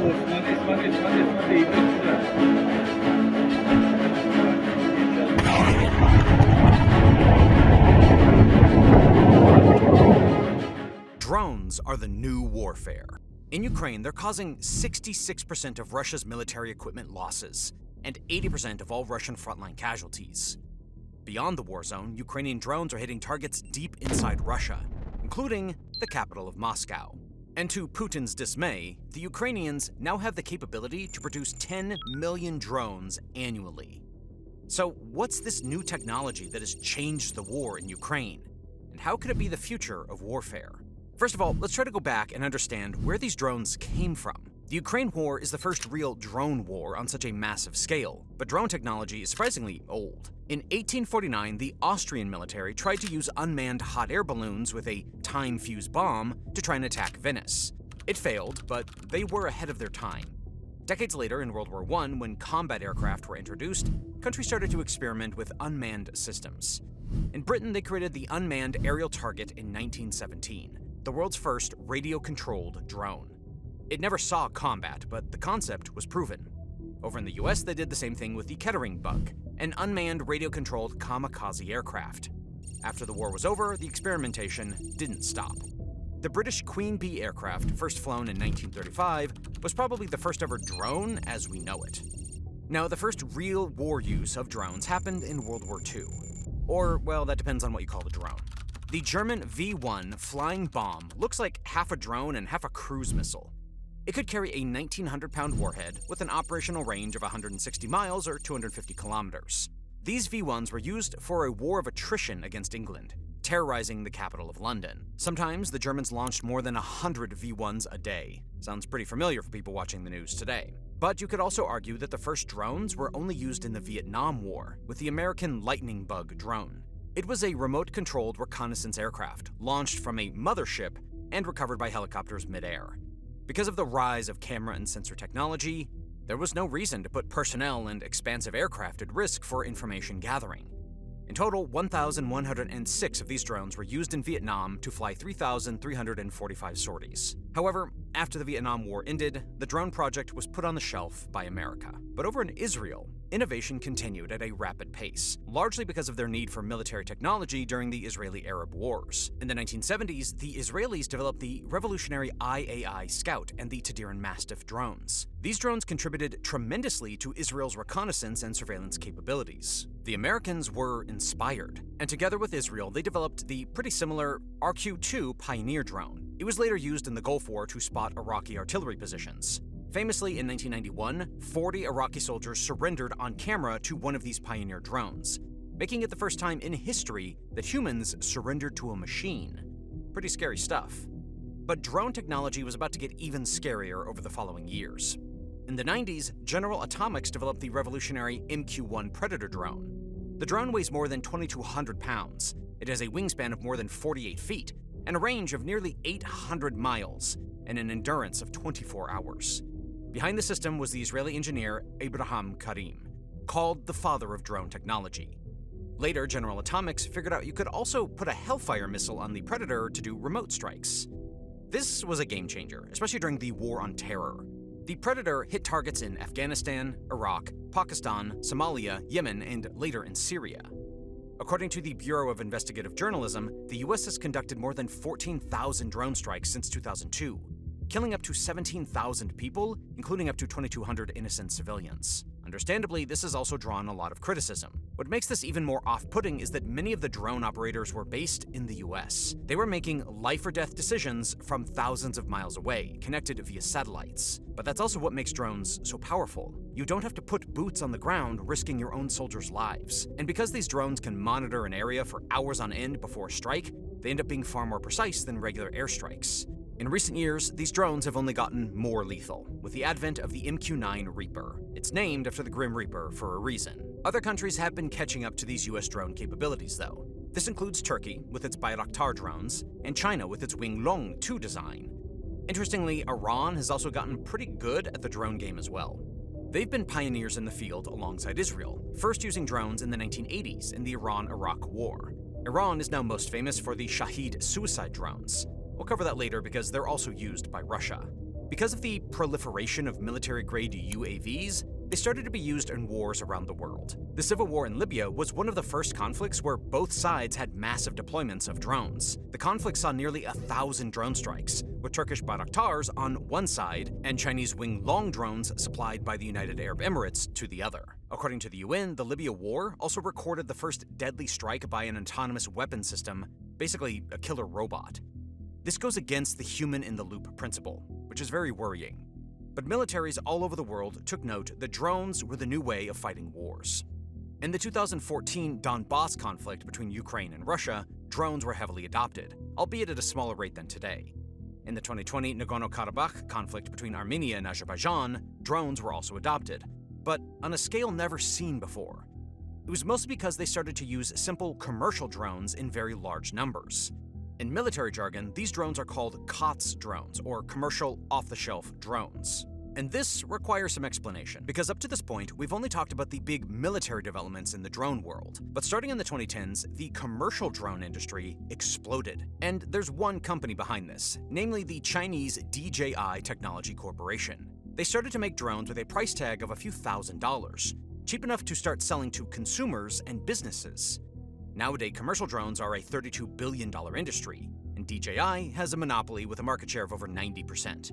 Drones are the new warfare. In Ukraine, they're causing 66% of Russia's military equipment losses and 80% of all Russian frontline casualties. Beyond the war zone, Ukrainian drones are hitting targets deep inside Russia, including the capital of Moscow. And to Putin's dismay, the Ukrainians now have the capability to produce 10 million drones annually. So what's this new technology that has changed the war in Ukraine? And how could it be the future of warfare? First of all, let's try to go back and understand where these drones came from. The Ukraine war is the first real drone war on such a massive scale, but drone technology is surprisingly old. In 1849, the Austrian military tried to use unmanned hot air balloons with a time-fuse bomb to try and attack Venice. It failed, but they were ahead of their time. Decades later, in World War I, when combat aircraft were introduced, countries started to experiment with unmanned systems. In Britain, they created the Unmanned Aerial Target in 1917, the world's first radio-controlled drone. It never saw combat, but the concept was proven. Over in the US, they did the same thing with the Kettering Bug, an unmanned radio-controlled kamikaze aircraft. After the war was over, the experimentation didn't stop. The British Queen Bee aircraft, first flown in 1935, was probably the first ever drone as we know it. Now, the first real war use of drones happened in World War II. Or, well, that depends on what you call the drone. The German V-1 flying bomb looks like half a drone and half a cruise missile. It could carry a 1,900-pound warhead with an operational range of 160 miles or 250 kilometers. These V-1s were used for a war of attrition against England, terrorizing the capital of London. Sometimes the Germans launched more than 100 V-1s a day. Sounds pretty familiar for people watching the news today. But you could also argue that the first drones were only used in the Vietnam War with the American Lightning Bug drone. It was a remote-controlled reconnaissance aircraft launched from a mothership and recovered by helicopters midair. Because of the rise of camera and sensor technology, there was no reason to put personnel and expansive aircraft at risk for information gathering. In total, 1,106 of these drones were used in Vietnam to fly 3,345 sorties. However, after the Vietnam War ended, the drone project was put on the shelf by America. But over in Israel, innovation continued at a rapid pace, largely because of their need for military technology during the Israeli-Arab Wars. In the 1970s, the Israelis developed the revolutionary IAI Scout and the Tadiran Mastiff drones. These drones contributed tremendously to Israel's reconnaissance and surveillance capabilities. The Americans were inspired, and together with Israel, they developed the pretty similar RQ-2 Pioneer drone. It was later used in the Gulf War to spot Iraqi artillery positions. Famously, in 1991, 40 Iraqi soldiers surrendered on camera to one of these Pioneer drones, making it the first time in history that humans surrendered to a machine. Pretty scary stuff. But drone technology was about to get even scarier over the following years. In the 90s, General Atomics developed the revolutionary MQ-1 Predator drone. The drone weighs more than 2,200 pounds. It has a wingspan of more than 48 feet and a range of nearly 800 miles and an endurance of 24 hours. Behind the system was the Israeli engineer Abraham Karim, called the father of drone technology. Later, General Atomics figured out you could also put a Hellfire missile on the Predator to do remote strikes. This was a game changer, especially during the War on Terror. The Predator hit targets in Afghanistan, Iraq, Pakistan, Somalia, Yemen, and later in Syria. According to the Bureau of Investigative Journalism, the US has conducted more than 14,000 drone strikes since 2002, killing up to 17,000 people, including up to 2,200 innocent civilians. Understandably, this has also drawn a lot of criticism. What makes this even more off-putting is that many of the drone operators were based in the US. They were making life-or-death decisions from thousands of miles away, connected via satellites. But that's also what makes drones so powerful. You don't have to put boots on the ground risking your own soldiers' lives. And because these drones can monitor an area for hours on end before a strike, they end up being far more precise than regular airstrikes. In recent years, these drones have only gotten more lethal, with the advent of the MQ-9 Reaper. It's named after the Grim Reaper for a reason. Other countries have been catching up to these US drone capabilities, though. This includes Turkey, with its Bayraktar drones, and China with its Winglong 2 design. Interestingly, Iran has also gotten pretty good at the drone game as well. They've been pioneers in the field alongside Israel, first using drones in the 1980s in the Iran-Iraq War. Iran is now most famous for the Shahed suicide drones. We'll cover that later because they're also used by Russia. Because of the proliferation of military-grade UAVs, they started to be used in wars around the world. The civil war in Libya was one of the first conflicts where both sides had massive deployments of drones. The conflict saw nearly 1,000 drone strikes, with Turkish Bayraktars on one side and Chinese Wing-Long drones supplied by the United Arab Emirates to the other. According to the UN, the Libya war also recorded the first deadly strike by an autonomous weapon system, basically a killer robot. This goes against the human-in-the-loop principle, which is very worrying. But militaries all over the world took note that drones were the new way of fighting wars. In the 2014 Donbass conflict between Ukraine and Russia, drones were heavily adopted, albeit at a smaller rate than today. In the 2020 Nagorno-Karabakh conflict between Armenia and Azerbaijan, drones were also adopted, but on a scale never seen before. It was mostly because they started to use simple commercial drones in very large numbers. In military jargon, these drones are called COTS drones, or commercial off-the-shelf drones. And this requires some explanation, because up to this point, we've only talked about the big military developments in the drone world. But starting in the 2010s, the commercial drone industry exploded. And there's one company behind this, namely the Chinese DJI Technology Corporation. They started to make drones with a price tag of a few $1,000s, cheap enough to start selling to consumers and businesses. Nowadays, commercial drones are a $32 billion industry, and DJI has a monopoly with a market share of over 90%.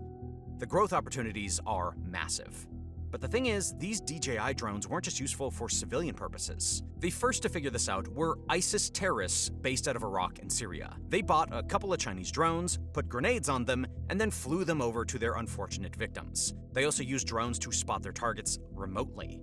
The growth opportunities are massive. But the thing is, these DJI drones weren't just useful for civilian purposes. The first to figure this out were ISIS terrorists based out of Iraq and Syria. They bought a couple of Chinese drones, put grenades on them, and then flew them over to their unfortunate victims. They also used drones to spot their targets remotely.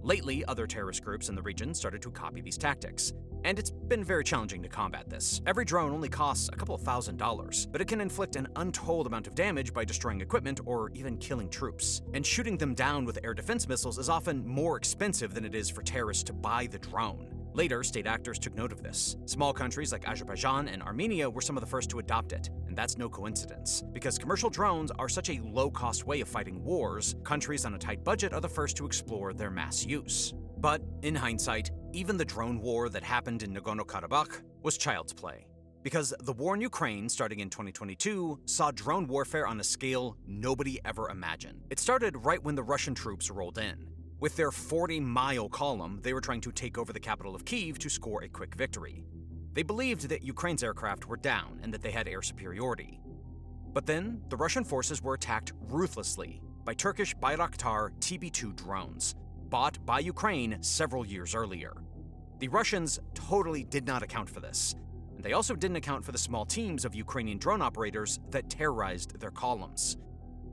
Lately, other terrorist groups in the region started to copy these tactics, and it's been very challenging to combat this. Every drone only costs a couple of $1,000s, but it can inflict an untold amount of damage by destroying equipment or even killing troops. And shooting them down with air defense missiles is often more expensive than it is for terrorists to buy the drone. Later, state actors took note of this. Small countries like Azerbaijan and Armenia were some of the first to adopt it, and that's no coincidence. Because commercial drones are such a low-cost way of fighting wars, countries on a tight budget are the first to explore their mass use. But in hindsight, even the drone war that happened in Nagorno-Karabakh was child's play. Because the war in Ukraine, starting in 2022, saw drone warfare on a scale nobody ever imagined. It started right when the Russian troops rolled in. With their 40-mile column, they were trying to take over the capital of Kyiv to score a quick victory. They believed that Ukraine's aircraft were down and that they had air superiority. But then, the Russian forces were attacked ruthlessly by Turkish Bayraktar TB2 drones, bought by Ukraine several years earlier. The Russians totally did not account for this, and they also didn't account for the small teams of Ukrainian drone operators that terrorized their columns.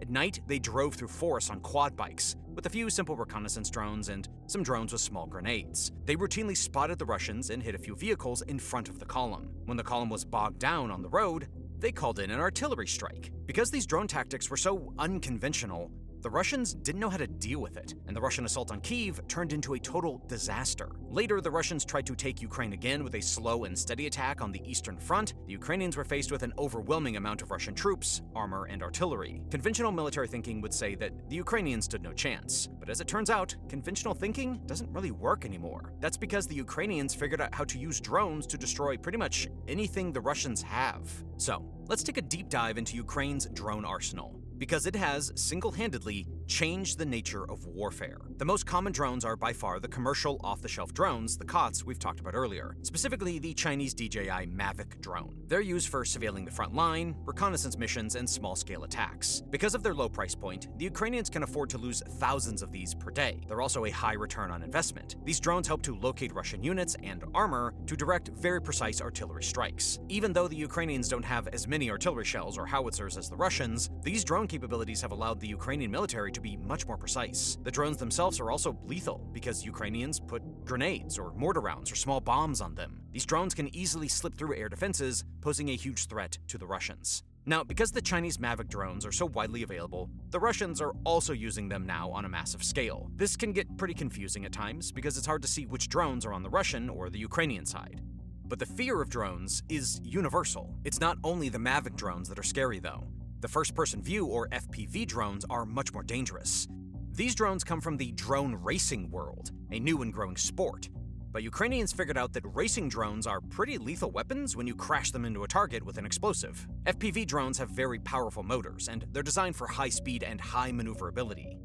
At night, they drove through forests on quad bikes, with a few simple reconnaissance drones and some drones with small grenades. They routinely spotted the Russians and hit a few vehicles in front of the column. When the column was bogged down on the road, they called in an artillery strike. Because these drone tactics were so unconventional, the Russians didn't know how to deal with it, and the Russian assault on Kyiv turned into a total disaster. Later, the Russians tried to take Ukraine again with a slow and steady attack on the eastern front. The Ukrainians were faced with an overwhelming amount of Russian troops, armor, and artillery. Conventional military thinking would say that the Ukrainians stood no chance. But as it turns out, conventional thinking doesn't really work anymore. That's because the Ukrainians figured out how to use drones to destroy pretty much anything the Russians have. So, let's take a deep dive into Ukraine's drone arsenal, because it has single-handedly changed the nature of warfare. The most common drones are by far the commercial off-the-shelf drones, the COTS we've talked about earlier, specifically the Chinese DJI Mavic drone. They're used for surveilling the front line, reconnaissance missions, and small-scale attacks. Because of their low price point, the Ukrainians can afford to lose thousands of these per day. They're also a high return on investment. These drones help to locate Russian units and armor to direct very precise artillery strikes. Even though the Ukrainians don't have as many artillery shells or howitzers as the Russians, these drone capabilities have allowed the Ukrainian military to be much more precise. The drones themselves are also lethal because Ukrainians put grenades or mortar rounds or small bombs on them. These drones can easily slip through air defenses, posing a huge threat to the Russians. Now, because the Chinese Mavic drones are so widely available, the Russians are also using them now on a massive scale. This can get pretty confusing at times because it's hard to see which drones are on the Russian or the Ukrainian side. But the fear of drones is universal. It's not only the Mavic drones that are scary, though. The first-person view, or FPV drones, are much more dangerous. These drones come from the drone racing world, a new and growing sport. But Ukrainians figured out that racing drones are pretty lethal weapons when you crash them into a target with an explosive. FPV drones have very powerful motors, and they're designed for high speed and high maneuverability.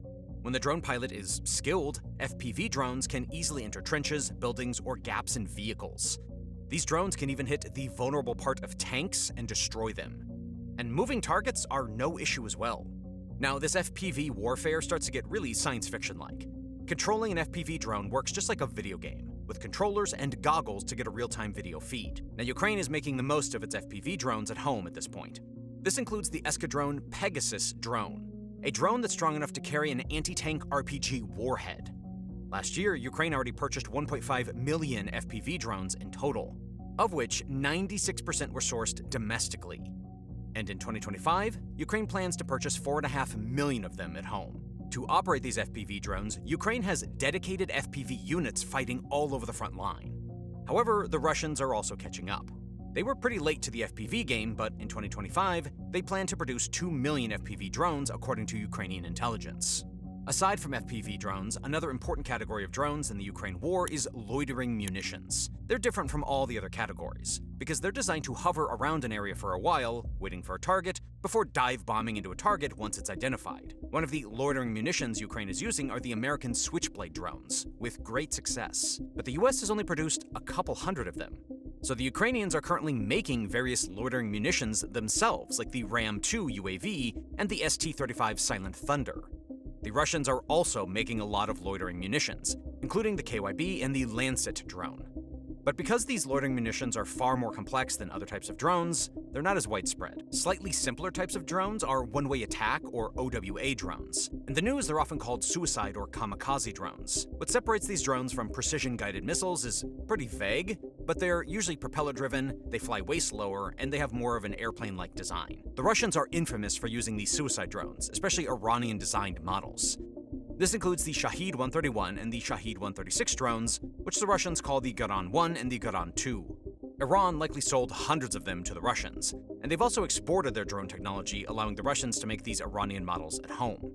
When the drone pilot is skilled, FPV drones can easily enter trenches, buildings, or gaps in vehicles. These drones can even hit the vulnerable part of tanks and destroy them. And moving targets are no issue as well. Now, this FPV warfare starts to get really science fiction-like. Controlling an FPV drone works just like a video game, with controllers and goggles to get a real-time video feed. Now, Ukraine is making the most of its FPV drones at home at this point. This includes the Eskadron Pegasus drone, a drone that's strong enough to carry an anti-tank RPG warhead. Last year, Ukraine already purchased 1.5 million FPV drones in total, of which 96% were sourced domestically. And in 2025, Ukraine plans to purchase 4.5 million of them at home. To operate these FPV drones, Ukraine has dedicated FPV units fighting all over the front line. However, the Russians are also catching up. They were pretty late to the FPV game, but in 2025, they plan to produce 2 million FPV drones, according to Ukrainian intelligence. Aside from FPV drones, another important category of drones in the Ukraine war is loitering munitions. They're different from all the other categories, because they're designed to hover around an area for a while, waiting for a target, before dive bombing into a target once it's identified. One of the loitering munitions Ukraine is using are the American Switchblade drones, with great success. But the US has only produced a couple hundred of them. So the Ukrainians are currently making various loitering munitions themselves, like the Ram-2 UAV and the ST-35 Silent Thunder. The Russians are also making a lot of loitering munitions, including the KYB and the Lancet drone. But because these loitering munitions are far more complex than other types of drones, they're not as widespread. Slightly simpler types of drones are one-way attack or OWA drones. In the news, they're often called suicide or kamikaze drones. What separates these drones from precision-guided missiles is pretty vague, but they're usually propeller-driven, they fly way slower, and they have more of an airplane-like design. The Russians are infamous for using these suicide drones, especially Iranian-designed models. This includes the Shahed 131 and the Shahed 136 drones, which the Russians call the Garan 1 and the Garan 2. Iran likely sold hundreds of them to the Russians, and they've also exported their drone technology, allowing the Russians to make these Iranian models at home.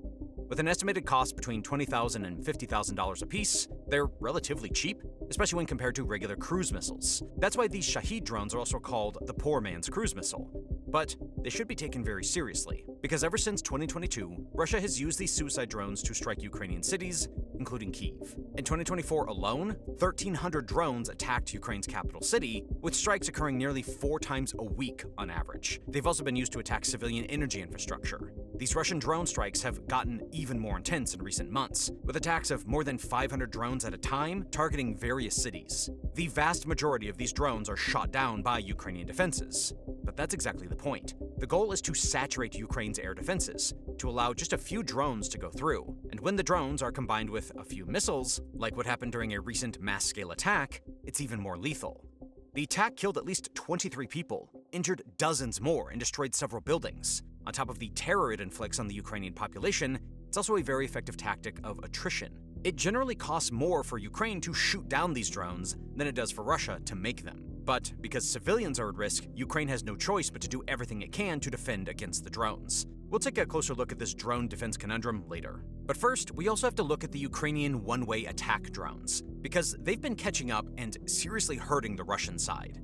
With an estimated cost between $20,000 and $50,000 apiece, they're relatively cheap, especially when compared to regular cruise missiles. That's why these Shahed drones are also called the poor man's cruise missile. But they should be taken very seriously, because ever since 2022, Russia has used these suicide drones to strike Ukrainian cities, including Kyiv. In 2024 alone, 1,300 drones attacked Ukraine's capital city, with strikes occurring nearly 4 times a week on average. They've also been used to attack civilian energy infrastructure. These Russian drone strikes have gotten even more intense in recent months, with attacks of more than 500 drones at a time targeting various cities. The vast majority of these drones are shot down by Ukrainian defenses. But that's exactly the point. The goal is to saturate Ukraine's air defenses, to allow just a few drones to go through. And when the drones are combined with a few missiles, like what happened during a recent mass-scale attack, it's even more lethal. The attack killed at least 23 people, injured dozens more, and destroyed several buildings. On top of the terror it inflicts on the Ukrainian population, it's also a very effective tactic of attrition. It generally costs more for Ukraine to shoot down these drones than it does for Russia to make them. But because civilians are at risk, Ukraine has no choice but to do everything it can to defend against the drones. We'll take a closer look at this drone defense conundrum later. But first, we also have to look at the Ukrainian one-way attack drones, because they've been catching up and seriously hurting the Russian side.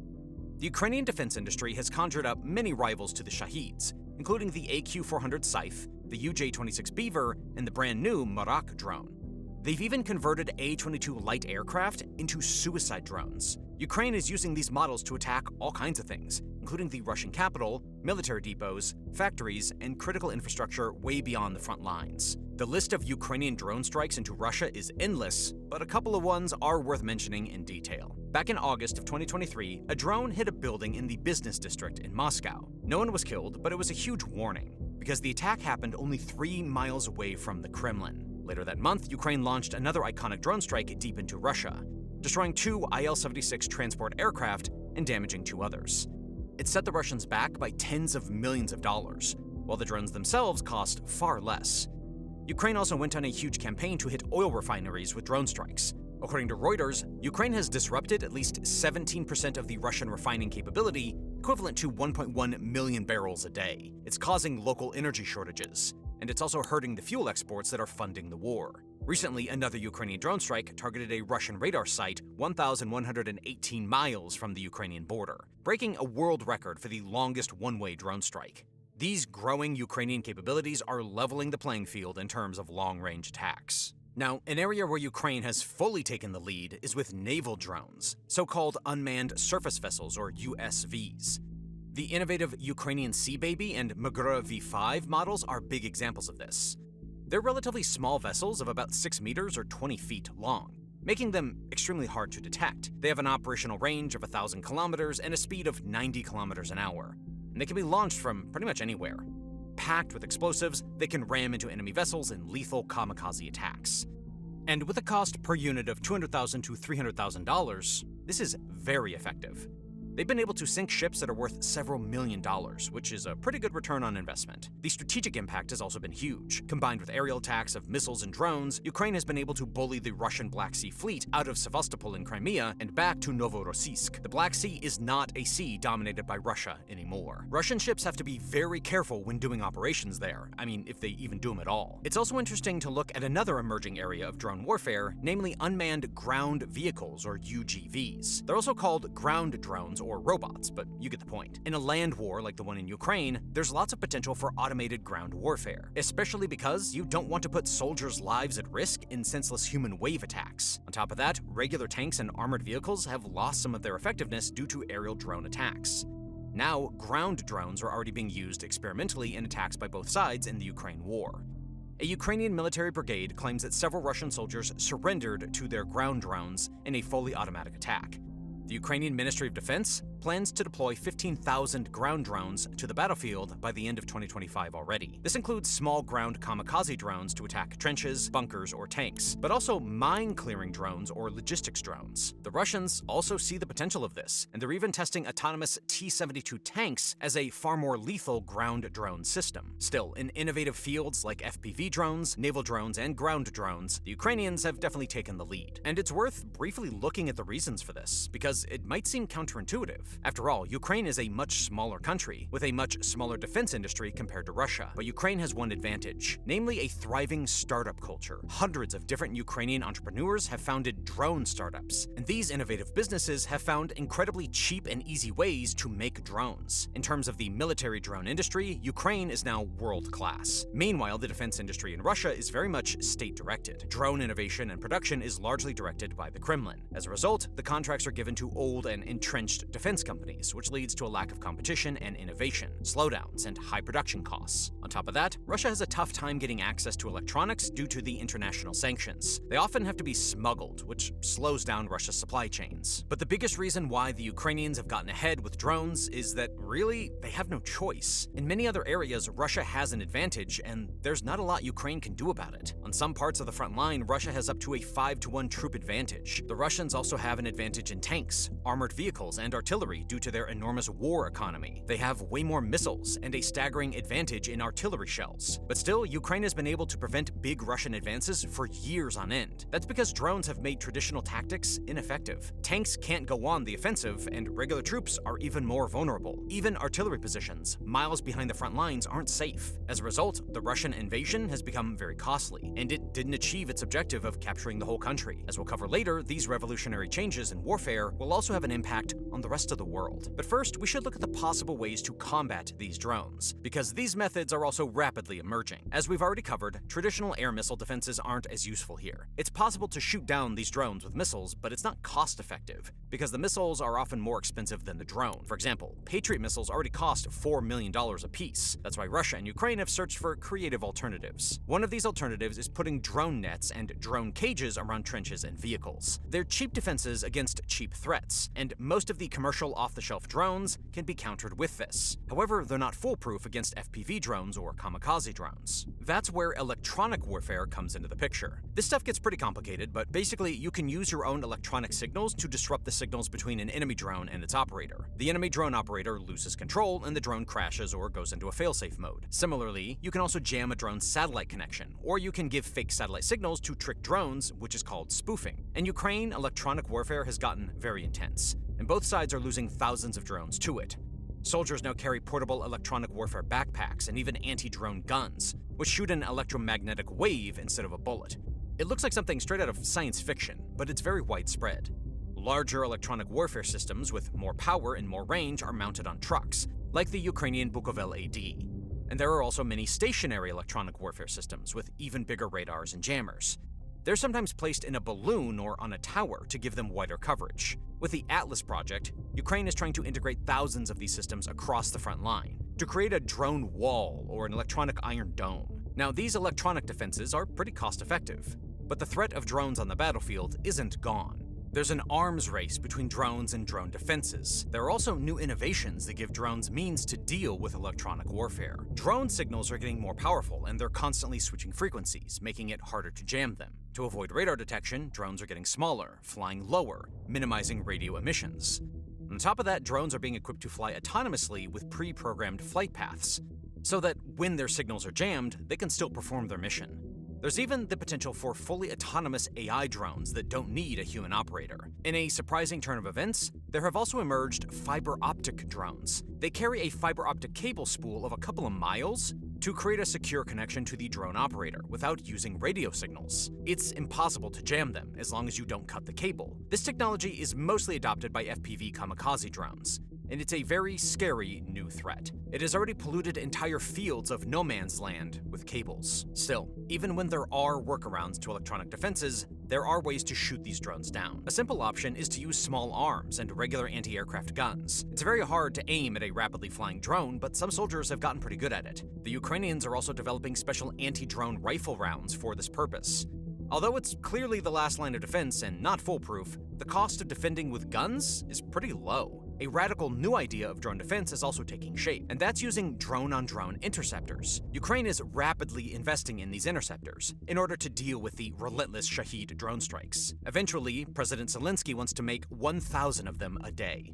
The Ukrainian defense industry has conjured up many rivals to the Shaheds, including the AQ-400 Saif, the UJ-26 Beaver, and the brand new Marak drone. They've even converted A-22 light aircraft into suicide drones. Ukraine is using these models to attack all kinds of things, including the Russian capital, military depots, factories, and critical infrastructure way beyond the front lines. The list of Ukrainian drone strikes into Russia is endless, but a couple of ones are worth mentioning in detail. Back in August of 2023, a drone hit a building in the business district in Moscow. No one was killed, but it was a huge warning, because the attack happened only 3 miles away from the Kremlin. Later that month, Ukraine launched another iconic drone strike deep into Russia, destroying 2 Il-76 transport aircraft and damaging 2 others. It set the Russians back by tens of millions of dollars, while the drones themselves cost far less. Ukraine also went on a huge campaign to hit oil refineries with drone strikes. According to Reuters, Ukraine has disrupted at least 17% of the Russian refining capability, equivalent to 1.1 million barrels a day. It's causing local energy shortages, and it's also hurting the fuel exports that are funding the war. Recently, another Ukrainian drone strike targeted a Russian radar site 1,118 miles from the Ukrainian border, breaking a world record for the longest one-way drone strike. These growing Ukrainian capabilities are leveling the playing field in terms of long-range attacks. Now, an area where Ukraine has fully taken the lead is with naval drones, so-called unmanned surface vessels or USVs. The innovative Ukrainian Sea Baby and Magura V5 models are big examples of this. They're relatively small vessels of about 6 meters or 20 feet long, making them extremely hard to detect. They have an operational range of 1,000 kilometers and a speed of 90 kilometers an hour, and they can be launched from pretty much anywhere. Packed with explosives, they can ram into enemy vessels in lethal kamikaze attacks. And with a cost per unit of $200,000 to $300,000, this is very effective. They've been able to sink ships that are worth several $1 million, which is a pretty good return on investment. The strategic impact has also been huge. Combined with aerial attacks of missiles and drones, Ukraine has been able to bully the Russian Black Sea Fleet out of Sevastopol in Crimea and back to Novorossiysk. The Black Sea is not a sea dominated by Russia anymore. Russian ships have to be very careful when doing operations there. I mean, if they even do them at all. It's also interesting to look at another emerging area of drone warfare, namely unmanned ground vehicles, or UGVs. They're also called ground drones or robots, but you get the point. In a land war like the one in Ukraine, there's lots of potential for automated ground warfare, especially because you don't want to put soldiers' lives at risk in senseless human wave attacks. On top of that, regular tanks and armored vehicles have lost some of their effectiveness due to aerial drone attacks. Now, ground drones are already being used experimentally in attacks by both sides in the Ukraine war. A Ukrainian military brigade claims that several Russian soldiers surrendered to their ground drones in a fully automatic attack. The Ukrainian Ministry of Defense plans to deploy 15,000 ground drones to the battlefield by the end of 2025 already. This includes small ground kamikaze drones to attack trenches, bunkers, or tanks, but also mine-clearing drones or logistics drones. The Russians also see the potential of this, and they're even testing autonomous T-72 tanks as a far more lethal ground drone system. Still, in innovative fields like FPV drones, naval drones, and ground drones, the Ukrainians have definitely taken the lead. And it's worth briefly looking at the reasons for this, because it might seem counterintuitive. After all, Ukraine is a much smaller country, with a much smaller defense industry compared to Russia. But Ukraine has one advantage, namely a thriving startup culture. Hundreds of different Ukrainian entrepreneurs have founded drone startups, and these innovative businesses have found incredibly cheap and easy ways to make drones. In terms of the military drone industry, Ukraine is now world-class. Meanwhile, the defense industry in Russia is very much state-directed. Drone innovation and production is largely directed by the Kremlin. As a result, the contracts are given to old and entrenched defense companies, which leads to a lack of competition and innovation, slowdowns, and high production costs. On top of that, Russia has a tough time getting access to electronics due to the international sanctions. They often have to be smuggled, which slows down Russia's supply chains. But the biggest reason why the Ukrainians have gotten ahead with drones is that really, they have no choice. In many other areas, Russia has an advantage, and there's not a lot Ukraine can do about it. On some parts of the front line, Russia has up to a 5-to-1 troop advantage. The Russians also have an advantage in tanks, armored vehicles, and artillery due to their enormous war economy. They have way more missiles and a staggering advantage in artillery shells. But still, Ukraine has been able to prevent big Russian advances for years on end. That's because drones have made traditional tactics ineffective. Tanks can't go on the offensive, and regular troops are even more vulnerable. Even artillery positions, miles behind the front lines, aren't safe. As a result, the Russian invasion has become very costly, and it didn't achieve its objective of capturing the whole country. As we'll cover later, these revolutionary changes in warfare will also have an impact on the rest of the world. But first, we should look at the possible ways to combat these drones, because these methods are also rapidly emerging. As we've already covered, traditional air missile defenses aren't as useful here. It's possible to shoot down these drones with missiles, but it's not cost-effective, because the missiles are often more expensive than the drone. For example, Patriot missiles already cost $4 million apiece. That's why Russia and Ukraine have searched for creative alternatives. One of these alternatives is putting drone nets and drone cages around trenches and vehicles. They're cheap defenses against cheap threats, and most of the commercial off-the-shelf drones can be countered with this. However, they're not foolproof against FPV drones or kamikaze drones. That's where electronic warfare comes into the picture. This stuff gets pretty complicated, but basically you can use your own electronic signals to disrupt the signals between an enemy drone and its operator. The enemy drone operator loses control and the drone crashes or goes into a failsafe mode. Similarly, you can also jam a drone's satellite connection, or you can give fake satellite signals to trick drones, which is called spoofing. In Ukraine, electronic warfare has gotten very intense, and both sides are losing thousands of drones to it. Soldiers now carry portable electronic warfare backpacks and even anti-drone guns, which shoot an electromagnetic wave instead of a bullet. It looks like something straight out of science fiction, but it's very widespread. Larger electronic warfare systems with more power and more range are mounted on trucks, like the Ukrainian Bukovel AD. And there are also many stationary electronic warfare systems with even bigger radars and jammers. They're sometimes placed in a balloon or on a tower to give them wider coverage. With the Atlas project, Ukraine is trying to integrate thousands of these systems across the front line to create a drone wall or an electronic iron dome. Now, these electronic defenses are pretty cost-effective, but the threat of drones on the battlefield isn't gone. There's an arms race between drones and drone defenses. There are also new innovations that give drones means to deal with electronic warfare. Drone signals are getting more powerful, and they're constantly switching frequencies, making it harder to jam them. To avoid radar detection, drones are getting smaller, flying lower, minimizing radio emissions. On top of that, drones are being equipped to fly autonomously with pre-programmed flight paths, so that when their signals are jammed, they can still perform their mission. There's even the potential for fully autonomous AI drones that don't need a human operator. In a surprising turn of events, there have also emerged fiber optic drones. They carry a fiber optic cable spool of a couple of miles to create a secure connection to the drone operator without using radio signals. It's impossible to jam them as long as you don't cut the cable. This technology is mostly adopted by FPV kamikaze drones, and it's a very scary new threat. It has already polluted entire fields of no man's land with cables. Still, even when there are workarounds to electronic defenses, there are ways to shoot these drones down. A simple option is to use small arms and regular anti-aircraft guns. It's very hard to aim at a rapidly flying drone, but some soldiers have gotten pretty good at it. The Ukrainians are also developing special anti-drone rifle rounds for this purpose. Although it's clearly the last line of defense and not foolproof, the cost of defending with guns is pretty low. A radical new idea of drone defense is also taking shape, and that's using drone-on-drone interceptors. Ukraine is rapidly investing in these interceptors in order to deal with the relentless Shahed drone strikes. Eventually, President Zelensky wants to make 1,000 of them a day.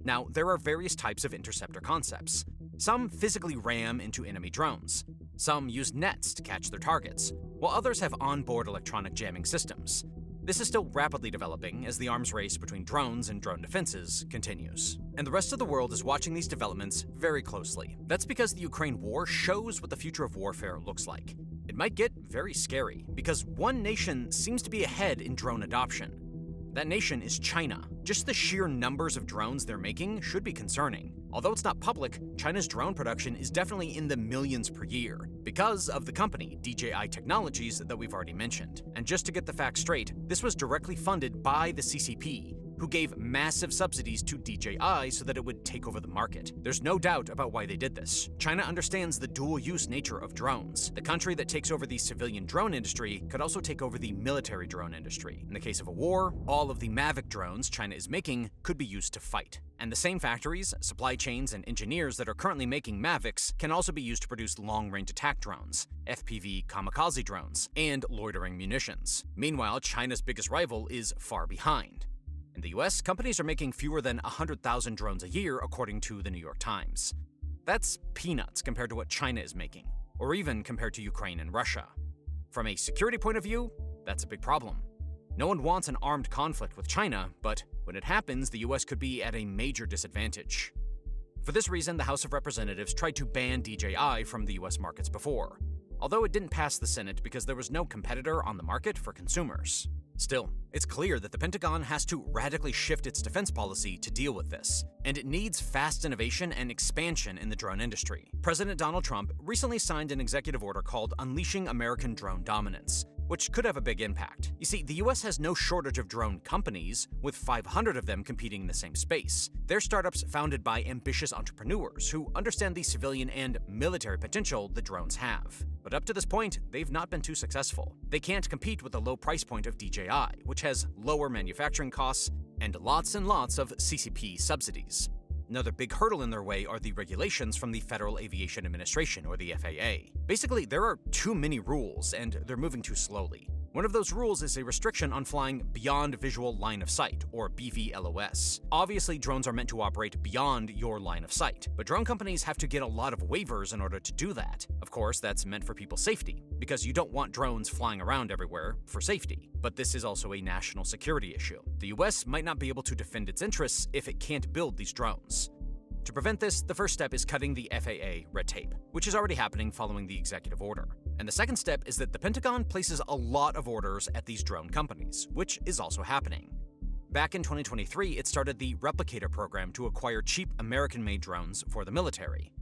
Now, there are various types of interceptor concepts. Some physically ram into enemy drones. Some use nets to catch their targets, while others have onboard electronic jamming systems. This is still rapidly developing as the arms race between drones and drone defenses continues. And the rest of the world is watching these developments very closely. That's because the Ukraine war shows what the future of warfare looks like. It might get very scary, because one nation seems to be ahead in drone adoption. That nation is China. Just the sheer numbers of drones they're making should be concerning. Although it's not public, China's drone production is definitely in the millions per year because of the company, DJI Technologies, that we've already mentioned. And just to get the facts straight, this was directly funded by the CCP, who gave massive subsidies to DJI so that it would take over the market. There's no doubt about why they did this. China understands the dual-use nature of drones. The country that takes over the civilian drone industry could also take over the military drone industry. In the case of a war, all of the Mavic drones China is making could be used to fight. And the same factories, supply chains, and engineers that are currently making Mavics can also be used to produce long-range attack drones, FPV kamikaze drones, and loitering munitions. Meanwhile, China's biggest rival is far behind. In the US, companies are making fewer than 100,000 drones a year, according to the New York Times. That's peanuts compared to what China is making, or even compared to Ukraine and Russia. From a security point of view, that's a big problem. No one wants an armed conflict with China, but when it happens, the US could be at a major disadvantage. For this reason, the House of Representatives tried to ban DJI from the US markets before, although it didn't pass the Senate because there was no competitor on the market for consumers. Still, it's clear that the Pentagon has to radically shift its defense policy to deal with this, and it needs fast innovation and expansion in the drone industry. President Donald Trump recently signed an executive order called Unleashing American Drone Dominance, which could have a big impact. You see, the US has no shortage of drone companies, with 500 of them competing in the same space. They're startups founded by ambitious entrepreneurs who understand the civilian and military potential that drones have. But up to this point, they've not been too successful. They can't compete with the low price point of DJI, which has lower manufacturing costs and lots of CCP subsidies. Another big hurdle in their way are the regulations from the Federal Aviation Administration, or the FAA. Basically, there are too many rules, and they're moving too slowly. One of those rules is a restriction on flying beyond visual line of sight, or BVLOS. Obviously, drones are meant to operate beyond your line of sight, but drone companies have to get a lot of waivers in order to do that. Of course, that's meant for people's safety, because you don't want drones flying around everywhere for safety. But this is also a national security issue. The US might not be able to defend its interests if it can't build these drones. To prevent this, the first step is cutting the FAA red tape, which is already happening following the executive order. And the second step is that the Pentagon places a lot of orders at these drone companies, which is also happening. Back in 2023, it started the Replicator program to acquire cheap American-made drones for the military.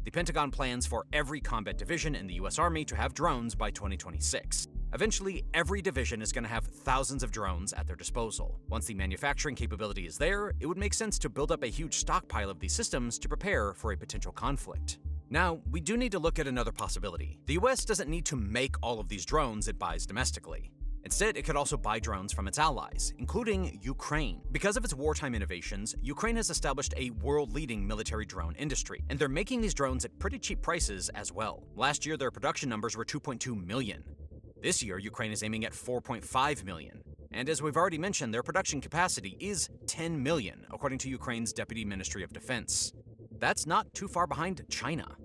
The Pentagon plans for every combat division in the US Army to have drones by 2026. Eventually, every division is going to have thousands of drones at their disposal. Once the manufacturing capability is there, it would make sense to build up a huge stockpile of these systems to prepare for a potential conflict. Now, we do need to look at another possibility. The US doesn't need to make all of these drones it buys domestically. Instead, it could also buy drones from its allies, including Ukraine. Because of its wartime innovations, Ukraine has established a world-leading military drone industry, and they're making these drones at pretty cheap prices as well. Last year, their production numbers were 2.2 million. This year, Ukraine is aiming at 4.5 million. And as we've already mentioned, their production capacity is 10 million, according to Ukraine's Deputy Ministry of Defense. That's not too far behind China.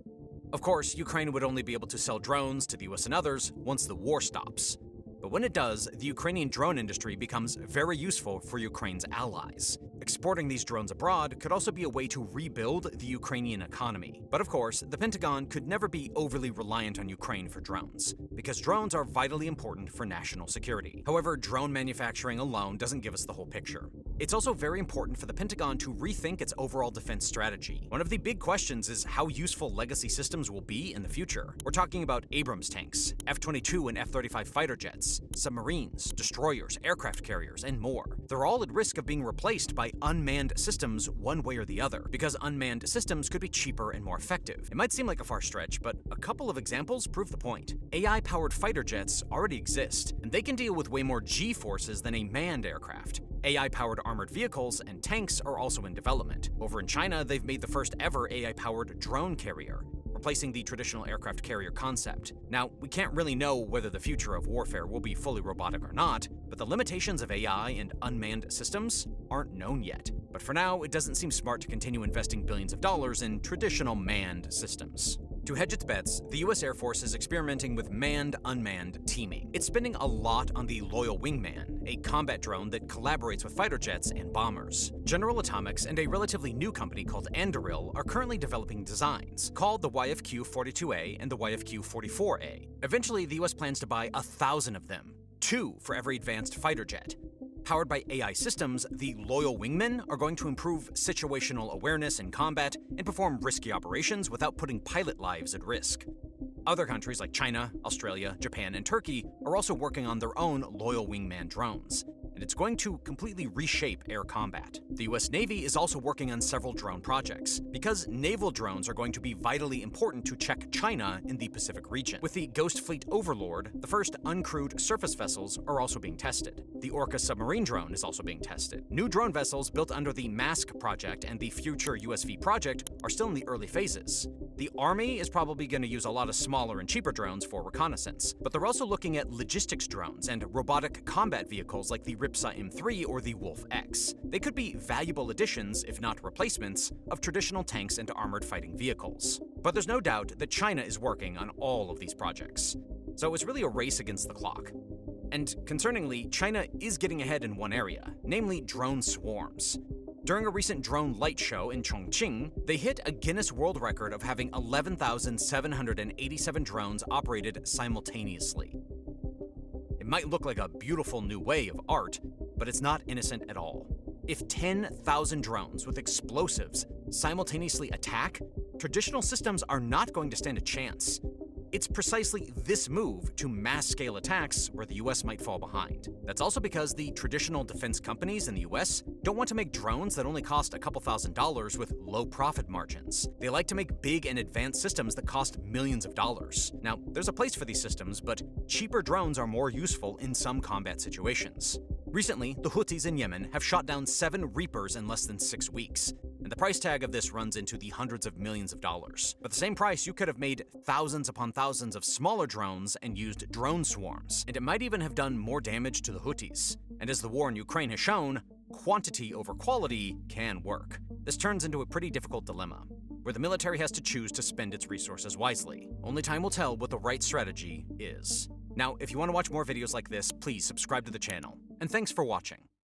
Of course, Ukraine would only be able to sell drones to the US and others once the war stops. But when it does, the Ukrainian drone industry becomes very useful for Ukraine's allies. Exporting these drones abroad could also be a way to rebuild the Ukrainian economy. But of course, the Pentagon could never be overly reliant on Ukraine for drones, because drones are vitally important for national security. However, drone manufacturing alone doesn't give us the whole picture. It's also very important for the Pentagon to rethink its overall defense strategy. One of the big questions is how useful legacy systems will be in the future. We're talking about Abrams tanks, F-22 and F-35 fighter jets, submarines, destroyers, aircraft carriers, and more. They're all at risk of being replaced by unmanned systems one way or the other, because unmanned systems could be cheaper and more effective. It might seem like a far stretch, but a couple of examples prove the point. AI-powered fighter jets already exist, and they can deal with way more G-forces than a manned aircraft. AI-powered armored vehicles and tanks are also in development. Over in China, they've made the first ever AI-powered drone carrier, replacing the traditional aircraft carrier concept. Now, we can't really know whether the future of warfare will be fully robotic or not, but the limitations of AI and unmanned systems aren't known yet. But for now, it doesn't seem smart to continue investing billions of dollars in traditional manned systems. To hedge its bets, the US Air Force is experimenting with manned-unmanned teaming. It's spending a lot on the Loyal Wingman, a combat drone that collaborates with fighter jets and bombers. General Atomics and a relatively new company called Anduril are currently developing designs, called the YFQ-42A and the YFQ-44A. Eventually, the US plans to buy 1,000 of them, 2 for every advanced fighter jet. Powered by AI systems, the Loyal Wingmen are going to improve situational awareness in combat and perform risky operations without putting pilot lives at risk. Other countries like China, Australia, Japan, and Turkey are also working on their own Loyal Wingman drones, and it's going to completely reshape air combat. The US Navy is also working on several drone projects, because naval drones are going to be vitally important to check China in the Pacific region. With the Ghost Fleet Overlord, the first uncrewed surface vessels are also being tested. The Orca submarine drone is also being tested. New drone vessels built under the MASC project and the Future USV project are still in the early phases. The Army is probably going to use a lot of smaller and cheaper drones for reconnaissance, but they're also looking at logistics drones and robotic combat vehicles like the RIPSA M3 or the Wolf X. They could be valuable additions, if not replacements, of traditional tanks and armored fighting vehicles. But there's no doubt that China is working on all of these projects. So it's really a race against the clock. And concerningly, China is getting ahead in one area, namely drone swarms. During a recent drone light show in Chongqing, they hit a Guinness World Record of having 11,787 drones operated simultaneously. It might look like a beautiful new way of art, but it's not innocent at all. If 10,000 drones with explosives simultaneously attack, traditional systems are not going to stand a chance. It's precisely this move to mass-scale attacks where the US might fall behind. That's also because the traditional defense companies in the US don't want to make drones that only cost a couple $1,000s with low profit margins. They like to make big and advanced systems that cost millions of dollars. Now, there's a place for these systems, but cheaper drones are more useful in some combat situations. Recently, the Houthis in Yemen have shot down 7 Reapers in less than 6 weeks, and the price tag of this runs into the hundreds of millions of dollars. For the same price, you could have made thousands upon thousands of smaller drones and used drone swarms, and it might even have done more damage to the Houthis. And as the war in Ukraine has shown, quantity over quality can work. This turns into a pretty difficult dilemma, where the military has to choose to spend its resources wisely. Only time will tell what the right strategy is. Now, if you want to watch more videos like this, please subscribe to the channel. And thanks for watching.